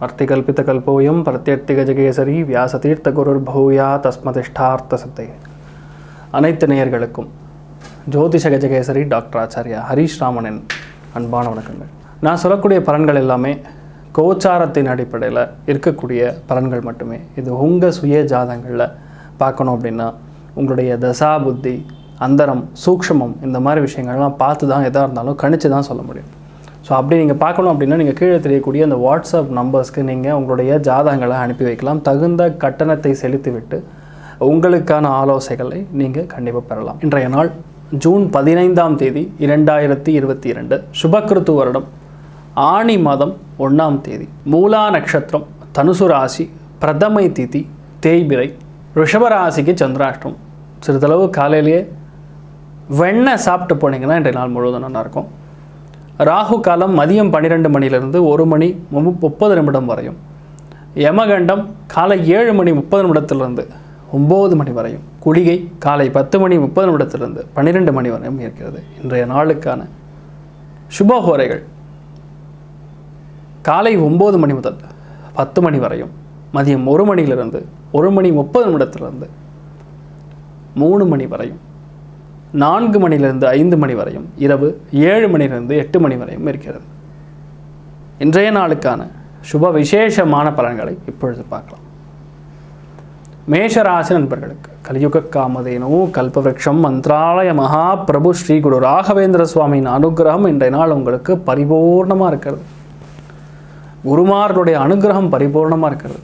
अर्तिकल्पितकल्पोऽयं प्रत्यर्तिगजகேசரி வியாசதீர்த்த குருர் பௌயா தஸ்மதிஷ்டார்த்த சித்தை. அனைத்து நேயர்களுக்கும் ஜோதிஷ கஜகேசரி டாக்டர் ஆச்சாரியா ஹரீஷ் ராமனின் அன்பான வணக்கங்கள். நான் சொல்லக்கூடிய பலன்கள் எல்லாமே கோச்சாரத்தின் அடிப்படையில் இருக்கக்கூடிய பலன்கள் மட்டுமே. இது உங்கள் சுய ஜாதகங்களில் பார்க்கணும் அப்படின்னா உங்களுடைய தசா புத்தி அந்தரம் சூக்ஷ்மம் இந்த மாதிரி விஷயங்கள்லாம் பார்த்து தான் எதாக இருந்தாலும் கணிச்சு தான் சொல்ல முடியும். ஸோ அப்படி நீங்கள் பார்க்கணும் அப்படின்னா நீங்கள் கீழே தெரியக்கூடிய அந்த வாட்ஸ்அப் நம்பர்ஸ்க்கு நீங்கள் உங்களுடைய ஜாதகங்களை அனுப்பி வைக்கலாம். தகுந்த கட்டணத்தை செலுத்திவிட்டு உங்களுக்கான ஆலோசனைகளை நீங்கள் கண்டிப்பாக பெறலாம். இன்றைய நாள் ஜூன் 15ஆம் தேதி 2022 சுபக்கிருத்து வருடம் ஆணி மாதம் 1ஆம் தேதி, மூலா நட்சத்திரம், தனுசு ராசி, பிரதமை திதி, தேய்பிரை, ரிஷபராசிக்கு சந்திராஷ்டம். சிறிதளவு காலையிலேயே வெண்ணெய் சாப்பிட்டு போனீங்கன்னா இன்றைய நாள் முழுவதும் நல்லாயிருக்கும். ராகு காலம் மதியம் 12 மணிலிருந்து 1 மணி 30 வரையும், யமகண்டம் காலை 7 மணி 30 9 மணி வரையும், குளிகை காலை 10 மணி 30 12 மணி வரையும் இருக்கிறது. இன்றைய நாளுக்கான சுபஹோரைகள் காலை 9 மணி முதல் 10 மணி வரையும், மதியம் 1 மணியிலிருந்து 1 மணி 30 3 மணி வரையும், 4 மணிலிருந்து 5 மணி வரையும், இரவு 7 மணிலிருந்து 8 மணி வரையும் இருக்கிறது. இன்றைய நாளுக்கான சுப விசேஷமான பலன்களை இப்பொழுது பார்க்கலாம். மேஷராசி நண்பர்களுக்கு கலியுக காமதேனு கல்பவருஷம் மந்திராலய மகாபிரபு ஸ்ரீ குரு ராகவேந்திர சுவாமியின் அனுகிரகம் இன்றைய நாள் உங்களுக்கு பரிபூர்ணமாக இருக்கிறது. குருமார்களுடைய அனுகிரகம் பரிபூர்ணமாக இருக்கிறது.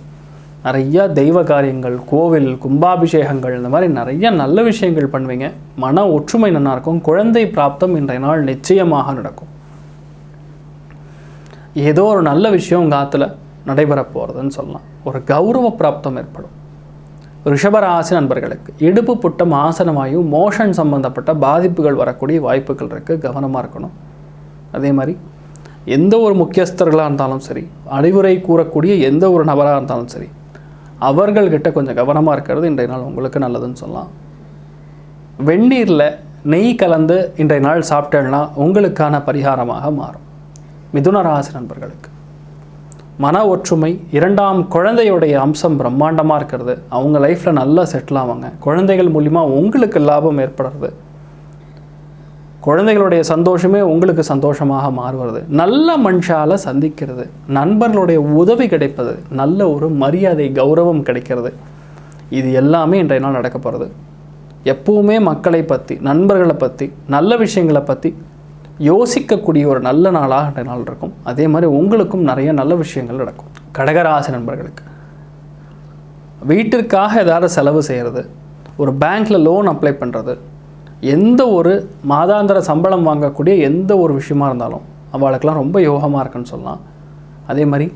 நிறையா தெய்வ காரியங்கள், கோவில், கும்பாபிஷேகங்கள், இந்த மாதிரி நிறைய நல்ல விஷயங்கள் பண்ணுவீங்க. மன ஒற்றுமை நல்லா இருக்கும். குழந்தை பிராப்தம் இன்றைய நாள் நிச்சயமாக நடக்கும். ஏதோ ஒரு நல்ல விஷயம் உங்கள் ஆற்றுல நடைபெற போகிறதுன்னு சொல்லலாம். ஒரு கௌரவ பிராப்தம் ஏற்படும். ரிஷபராசி நண்பர்களுக்கு இடுப்பு புட்டம், ஆசனமாயு, மோஷன் சம்பந்தப்பட்ட பாதிப்புகள் வரக்கூடிய வாய்ப்புகள் இருக்குது. கவனமாக இருக்கணும். அதே மாதிரி எந்த ஒரு முக்கியஸ்தர்களாக இருந்தாலும் சரி, அறிவுரை கூறக்கூடிய எந்த ஒரு நபராக இருந்தாலும் சரி, அவர்கள்கிட்ட கொஞ்சம் கவனமாக இருக்கிறது இன்றைய நாள் உங்களுக்கு நல்லதுன்னு சொல்லலாம். வெந்நீரில் நெய் கலந்து இன்றைய நாள் சாப்பிட்டேன்னா உங்களுக்கான பரிகாரமாக மாறும். மிதுன ராசி நண்பர்களுக்கு மன ஒற்றுமை, 2ஆம் குழந்தையுடைய அம்சம் பிரம்மாண்டமாக இருக்கிறது. அவங்க லைஃப்பில் நல்லா செட்டில் ஆவாங்க. குழந்தைகள் மூலிமா உங்களுக்கு லாபம் ஏற்படுறது. குழந்தைகளுடைய சந்தோஷமே உங்களுக்கு சந்தோஷமாக மாறுவது, நல்ல மனுஷால சந்திக்கிறது, நண்பர்களுடைய உதவி கிடைப்பது, நல்ல ஒரு மரியாதை கௌரவம் கிடைக்கிறது. இது எல்லாமே இன்றைய நாள் நடக்க போகிறது. எப்பவுமே மக்களை பற்றி, நண்பர்களை பற்றி, நல்ல விஷயங்களை பற்றி யோசிக்கக்கூடிய ஒரு நல்ல நாளாக இன்றைய நாள் இருக்கும். அதே மாதிரி உங்களுக்கும் நிறைய நல்ல விஷயங்கள் நடக்கும். கடகராசி நண்பர்களுக்கு வீட்டிற்காக ஏதாவது செலவு செய்கிறது, ஒரு பேங்க்கில் லோன் அப்ளை பண்ணுறது, எந்த ஒரு மாதாந்திர சம்பளம் வாங்கக்கூடிய எந்த ஒரு விஷயமா இருந்தாலும் அவளுக்கெல்லாம் ரொம்ப யோகமாக இருக்குன்னு சொல்லலாம். அதே மாதிரி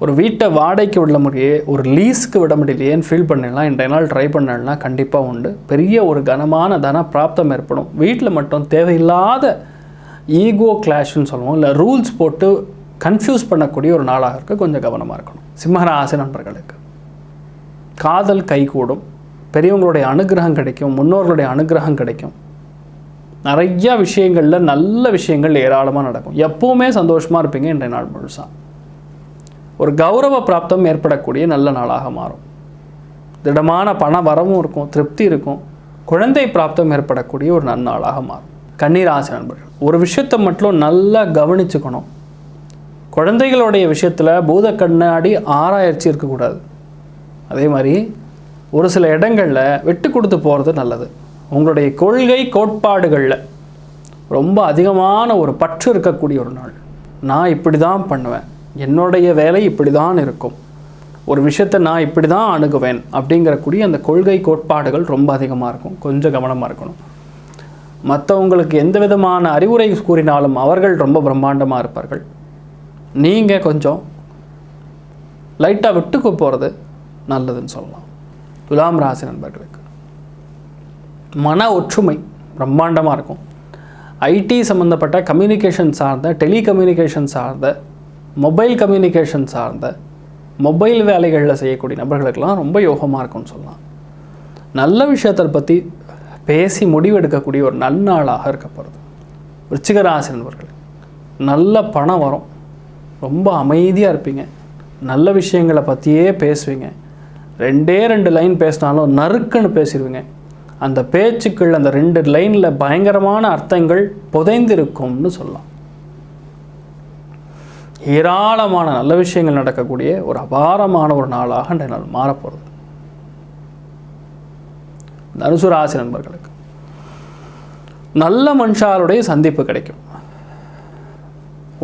ஒரு வீட்டை வாடகைக்கு விட முடியே, ஒரு லீஸுக்கு விட முடியலையேன்னு ஃபீல் பண்ணிடலாம். இன்றைய நாள் ட்ரை பண்ணலன்னா கண்டிப்பாக உண்டு. பெரிய ஒரு கனமான தன பிராப்தம் ஏற்படும். வீட்டில் மட்டும் தேவையில்லாத ஈகோ கிளாஷ்ன்னு சொல்லுவோம், இல்லை ரூல்ஸ் போட்டு கன்ஃபியூஸ் பண்ணக்கூடிய ஒரு நாளாக இருக்குது. கொஞ்சம் கவனமாக இருக்கணும். சிம்மராசி நண்பர்களுக்கு காதல் கைகூடும். பெரியவங்களுடைய அனுகிரகம் கிடைக்கும். முன்னோர்களுடைய அனுகிரகம் கிடைக்கும். நிறையா விஷயங்களில் நல்ல விஷயங்கள் ஏராளமாக நடக்கும். எப்போவுமே சந்தோஷமாக இருப்பீங்க இன்றைய நாள் முழுசாக. ஒரு கௌரவ பிராப்தம் ஏற்படக்கூடிய நல்ல நாளாக மாறும். திடமான பண வரவும் இருக்கும், திருப்தி இருக்கும். குழந்தை பிராப்தம் ஏற்படக்கூடிய ஒரு நன்னாளாக மாறும். கன்னிராசி நண்பர்கள் ஒரு விஷயத்தை மட்டும் நல்லா கவனிச்சுக்கணும். குழந்தைகளுடைய விஷயத்தில் பூத கண்ணாடி ஆராய்ச்சி இருக்கக்கூடாது. அதே மாதிரி ஒரு சில இடங்களில் விட்டு கொடுத்து போகிறது நல்லது. உங்களுடைய கொள்கை கோட்பாடுகளில் ரொம்ப அதிகமான ஒரு பற்று இருக்கக்கூடிய ஒரு நாள். நான் இப்படி தான் பண்ணுவேன், என்னுடைய வேலை இப்படி தான் இருக்கும், ஒரு விஷயத்தை நான் இப்படி தான் அணுகுவேன் அப்படிங்கிறக்கூடிய அந்த கொள்கை கோட்பாடுகள் ரொம்ப அதிகமாக இருக்கும். கொஞ்சம் கவனமாக இருக்கணும். மற்றவங்களுக்கு எந்த விதமான அறிவுரை கூறினாலும் அவர்கள் ரொம்ப பிரம்மாண்டமாக இருப்பார்கள். நீங்கள் கொஞ்சம் லைட்டாக விட்டுக்கு போகிறது நல்லதுன்னு சொல்லலாம். துலாம் ராசி நண்பர்களுக்கு மன ஒற்றுமை பிரம்மாண்டமாக இருக்கும். ஐடி சம்மந்தப்பட்ட கம்யூனிகேஷன் சார்ந்த, டெலிகம்யூனிகேஷன் சார்ந்த, மொபைல் கம்யூனிகேஷன் சார்ந்த, மொபைல் வேலைகளில் செய்யக்கூடிய நபர்களுக்கெல்லாம் ரொம்ப யோகமாக இருக்கும்னு சொல்லலாம். நல்ல விஷயத்தை பற்றி பேசி முடிவெடுக்கக்கூடிய ஒரு நன்னாளாக இருக்க போகிறது. விருச்சிக ராசி நண்பர்கள், நல்ல பணம் வரும், ரொம்ப அமைதியாக இருப்பீங்க, நல்ல விஷயங்களை பற்றியே பேசுவீங்க. 2 லைன் பேசினாலும் நறுக்குன்னு பேசிடுவீங்க. அந்த பேச்சுக்கள் அந்த 2 லைனில் பயங்கரமான அர்த்தங்கள் புதைந்திருக்கும்னு சொல்லலாம். ஏராளமான நல்ல விஷயங்கள் நடக்கக்கூடிய ஒரு அபாரமான ஒரு நாளாக இன்றைய நாள் மாறப்போகிறது. தனுசு ராசி நண்பர்களுக்கு நல்ல மனுஷாருடைய சந்திப்பு கிடைக்கும்.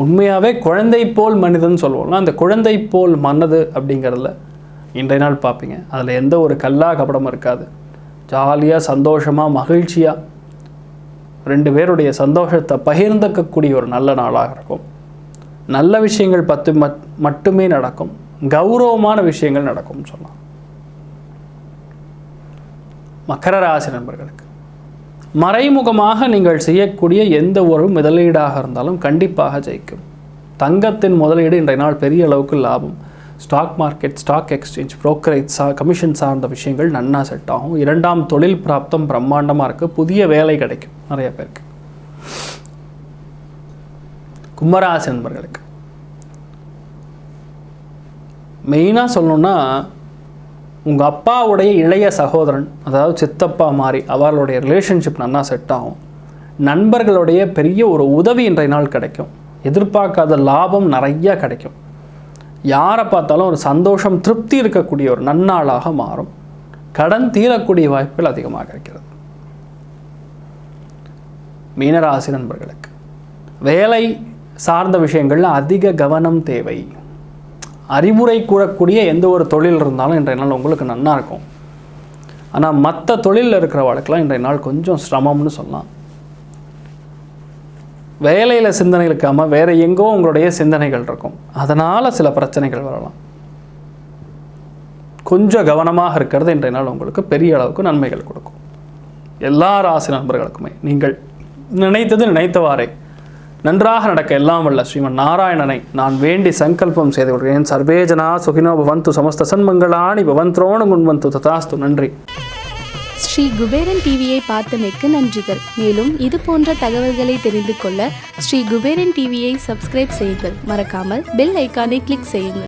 உண்மையாகவே குழந்தை போல் மனிதன் சொல்லுவோம்னா, அந்த குழந்தை போல் மனது அப்படிங்கிறதுல இன்றைய நாள் பார்ப்பீங்க. அதில் எந்த ஒரு கல்லா கபடமும் இருக்காது. ஜாலியாக சந்தோஷமாக மகிழ்ச்சியாக 2 பேருடைய சந்தோஷத்தை பகிர்ந்துக்கக்கூடிய ஒரு நல்ல நாளாக இருக்கும். நல்ல விஷயங்கள் மட்டுமே நடக்கும், கௌரவமான விஷயங்கள் நடக்கும்னு சொல்லலாம். மகர ராசி நண்பர்களுக்கு மறைமுகமாக நீங்கள் செய்யக்கூடிய எந்த ஒரு முதலீடாக இருந்தாலும் கண்டிப்பாக ஜெயிக்கும். தங்கத்தின் முதலீடு இன்றைய நாள் பெரிய அளவுக்கு லாபம். Stock market, stock exchange, brokerage, commission சார்ந்த விஷயங்கள் நன்னா செட் ஆகும். 2ஆம் தொழில் பிராப்தம் பிரம்மாண்டமாக இருக்குது. புதிய வேலை கிடைக்கும் நிறைய பேருக்கு. கும்பராசி நண்பர்களுக்கு மெயினாக சொல்லணுன்னா, உங்கள் அப்பாவுடைய இளைய சகோதரன், அதாவது சித்தப்பா மாதிரி அவர்களுடைய ரிலேஷன்ஷிப் நல்லா செட் ஆகும். நண்பர்களுடைய பெரிய ஒரு உதவி இன்றைய நாள் கிடைக்கும். எதிர்பார்க்காத லாபம் நிறையா கிடைக்கும். யாரை பார்த்தாலும் ஒரு சந்தோஷம், திருப்தி இருக்கக்கூடிய ஒரு நன்னாளாக மாறும். கடன் தீரக்கூடிய வாய்ப்புகள் அதிகமாக இருக்கிறது. மீனராசி நண்பர்களுக்கு வேலை சார்ந்த விஷயங்களில் அதிக கவனம் தேவை. அறிவுரை கூறக்கூடிய எந்த ஒரு தொழில் இருந்தாலும் இன்றைய நாள் உங்களுக்கு நன்னா இருக்கும். ஆனால் மற்ற தொழிலில் இருக்கிறவர்களுக்கெல்லாம் இன்றைய நாள் கொஞ்சம் சிரமம்னு சொல்லலாம். வேலையில் சிந்தனை இருக்காமல் வேறு எங்கோ உங்களுடைய சிந்தனைகள் இருக்கும். அதனால் சில பிரச்சனைகள் வரலாம். கொஞ்சம் கவனமாக இருக்கிறது இன்றைய நாள் உங்களுக்கு பெரிய அளவுக்கு நன்மைகள் கொடுக்கும். எல்லா ராசி நண்பர்களுக்குமே நீங்கள் நினைத்தவாறே நன்றாக நடக்க எல்லாம் வல்ல ஸ்ரீமன் நாராயணனை நான் வேண்டி சங்கல்பம் செய்து கொள்கிறேன். சர்வேஜனா சுகினோ பவந்து, சமஸ்த சன்மங்களாணி பவந்த்ரோணு குண்வந்து. ததாஸ்து. நன்றி. ஸ்ரீ குபேரன் டிவியை பார்த்தமைக்கு நன்றிகள். மேலும் இது போன்ற தகவல்களை தெரிந்து கொள்ள ஸ்ரீ குபேரன் டிவியை சப்ஸ்கிரைப் செய்யுங்கள். மறக்காமல் பெல் ஐக்கானை கிளிக் செய்யுங்கள்.